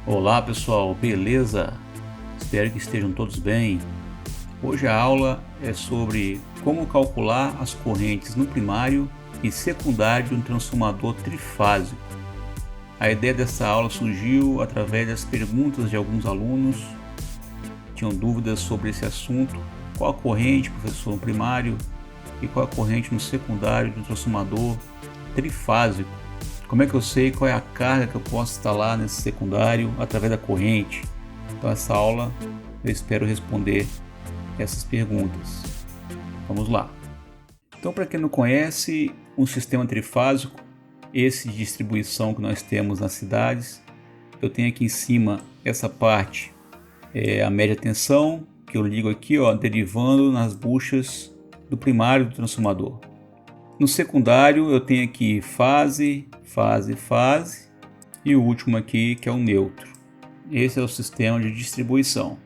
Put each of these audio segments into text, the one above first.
Olá pessoal, beleza? Espero que estejam todos bem. Hoje a aula é sobre como calcular as correntes no primário e secundário de um transformador trifásico. A ideia dessa aula surgiu através das perguntas de alguns alunos que tinham dúvidas sobre esse assunto. Qual a corrente, professor, no primário e qual a corrente no secundário de um transformador trifásico? Como é que eu sei qual é a carga que eu posso instalar nesse secundário através da corrente? Então essa aula eu espero responder essas perguntas. Vamos lá. Então, para quem não conhece, um sistema trifásico, esse de distribuição que nós temos nas cidades, eu tenho aqui em cima essa parte, a média tensão, que eu ligo aqui, derivando nas buchas do primário do transformador. No secundário eu tenho aqui fase, fase, fase e o último aqui que é o neutro. Esse é o sistema de distribuição.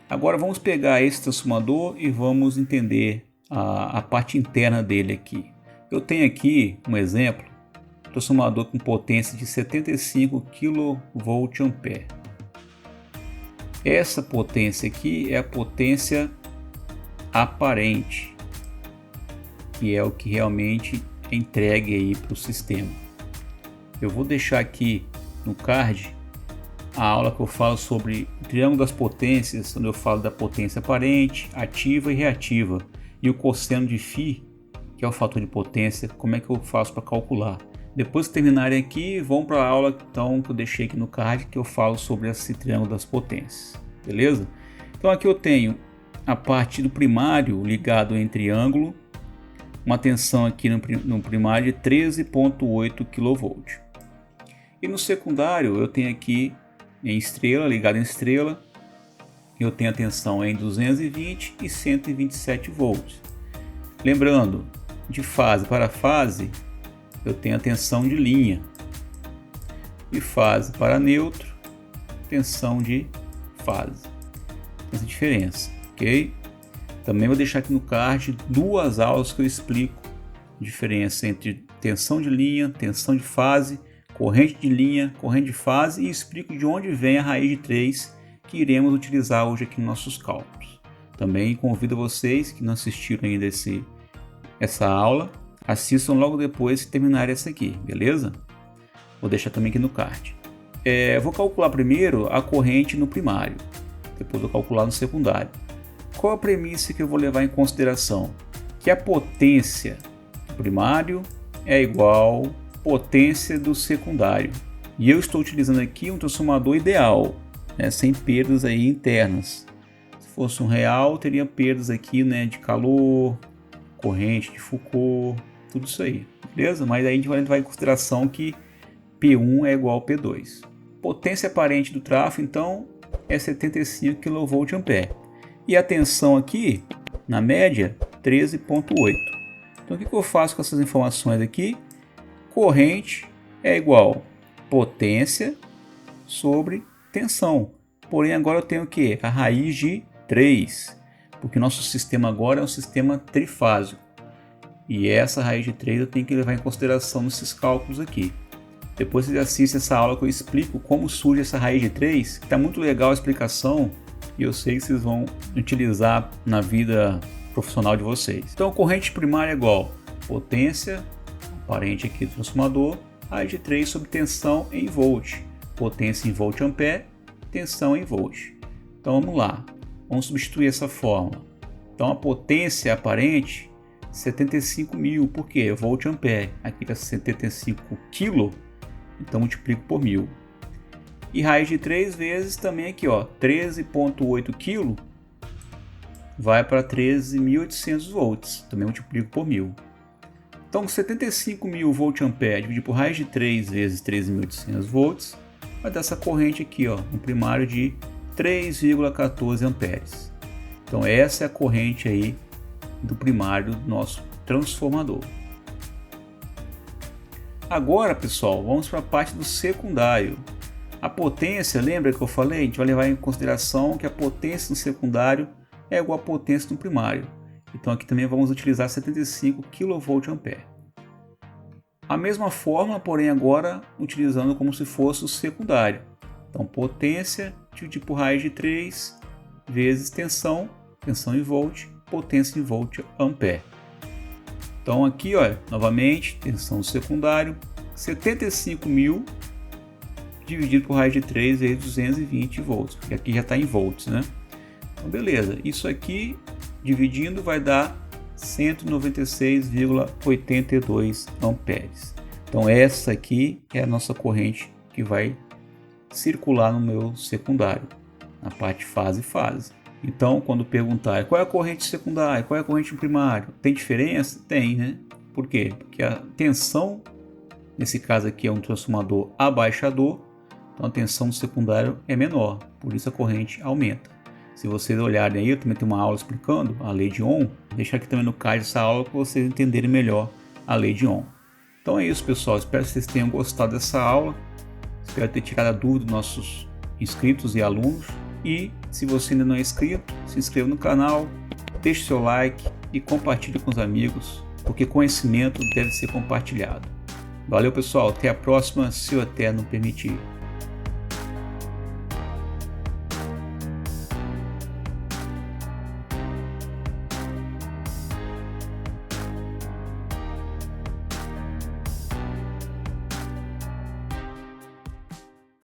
Agora vamos pegar esse transformador e vamos entender a parte interna dele aqui. Eu tenho aqui um exemplo, transformador com potência de 75 kVA. Essa potência aqui é a potência aparente, que é o que realmente é entregue aí para o sistema. Eu vou deixar aqui no card a aula que eu falo sobre o triângulo das potências, onde eu falo da potência aparente, ativa e reativa, e o cosseno de φ, que é o fator de potência, como é que eu faço para calcular. Depois que terminarem aqui, vão para a aula então, que eu deixei aqui no card, que eu falo sobre esse triângulo das potências, beleza? Então aqui eu tenho a parte do primário ligado em triângulo, uma tensão aqui no primário de 13,8 kV. E no secundário eu tenho aqui em estrela, ligado em estrela, eu tenho a tensão em 220 e 127 volts. Lembrando, de fase para fase eu tenho a tensão de linha, de fase para neutro, tensão de fase. Essa diferença, ok? Também vou deixar aqui no card duas aulas que eu explico a diferença entre tensão de linha, tensão de fase, corrente de linha, corrente de fase, e explico de onde vem a raiz de 3 que iremos utilizar hoje aqui nos nossos cálculos. Também convido vocês que não assistiram ainda essa aula, assistam logo depois que terminar essa aqui, beleza? Vou deixar também aqui no card. Vou calcular primeiro a corrente no primário, depois vou calcular no secundário. Qual a premissa que eu vou levar em consideração? Que a potência do primário é igual à potência do secundário. E eu estou utilizando aqui um transformador ideal, sem perdas aí internas. Se fosse um real, teria perdas aqui, de calor, corrente de Foucault, tudo isso aí, beleza? Mas aí a gente vai levar em consideração que P1 é igual a P2. Potência aparente do trafo, então, é 75 kVA. E a tensão aqui, na média, 13,8. Então o que eu faço com essas informações aqui? Corrente é igual potência sobre tensão. Porém agora eu tenho o que? A raiz de 3. Porque o nosso sistema agora é um sistema trifásico. E essa raiz de 3 eu tenho que levar em consideração nesses cálculos aqui. Depois vocês assistem essa aula que eu explico como surge essa raiz de 3. Está muito legal a explicação. E eu sei que vocês vão utilizar na vida profissional de vocês. Então, corrente primária é igual potência aparente aqui do transformador, raiz de 3 sobre tensão em volt. Potência em volt ampere, tensão em volt. Então, vamos lá. Vamos substituir essa fórmula. Então, a potência aparente, 75.000. Por quê? Volt ampere. Aqui está 75 kg, então multiplico por 1000. E raiz de 3 vezes também aqui, 13,8 kg vai para 13.800 volts. Também multiplico por 1000. Então, 75.000 volt-ampere dividido por raiz de 3 vezes 13.800 volts vai dar essa corrente aqui, no primário de 3,14 amperes. Então, essa é a corrente aí do primário do nosso transformador. Agora, pessoal, vamos para a parte do secundário. A potência, lembra que eu falei? A gente vai levar em consideração que a potência no secundário é igual à potência no primário. Então aqui também vamos utilizar 75 kVA. A mesma fórmula, porém agora utilizando como se fosse o secundário. Então potência dividido por raiz de 3 vezes tensão em volt, potência em volt ampere. Então aqui, olha, novamente, tensão do secundário, 75.000 dividido por raiz de 3 vezes 220 volts, porque aqui já está em volts, né? Então beleza, isso aqui dividindo vai dar 196,82 amperes. Então essa aqui é a nossa corrente que vai circular no meu secundário, na parte fase. Então quando perguntar qual é a corrente secundária, qual é a corrente primária, tem diferença? Tem, né? Por quê? Porque a tensão, nesse caso aqui é um transformador abaixador, então a tensão do secundário é menor, por isso a corrente aumenta. Se vocês olharem aí, eu também tenho uma aula explicando a lei de Ohm. Vou deixar aqui também no card dessa aula para vocês entenderem melhor a lei de Ohm. Então é isso, pessoal. Espero que vocês tenham gostado dessa aula. Espero ter tirado a dúvida dos nossos inscritos e alunos. E se você ainda não é inscrito, se inscreva no canal, deixe seu like e compartilhe com os amigos, porque conhecimento deve ser compartilhado. Valeu, pessoal. Até a próxima, se o Eterno permitir.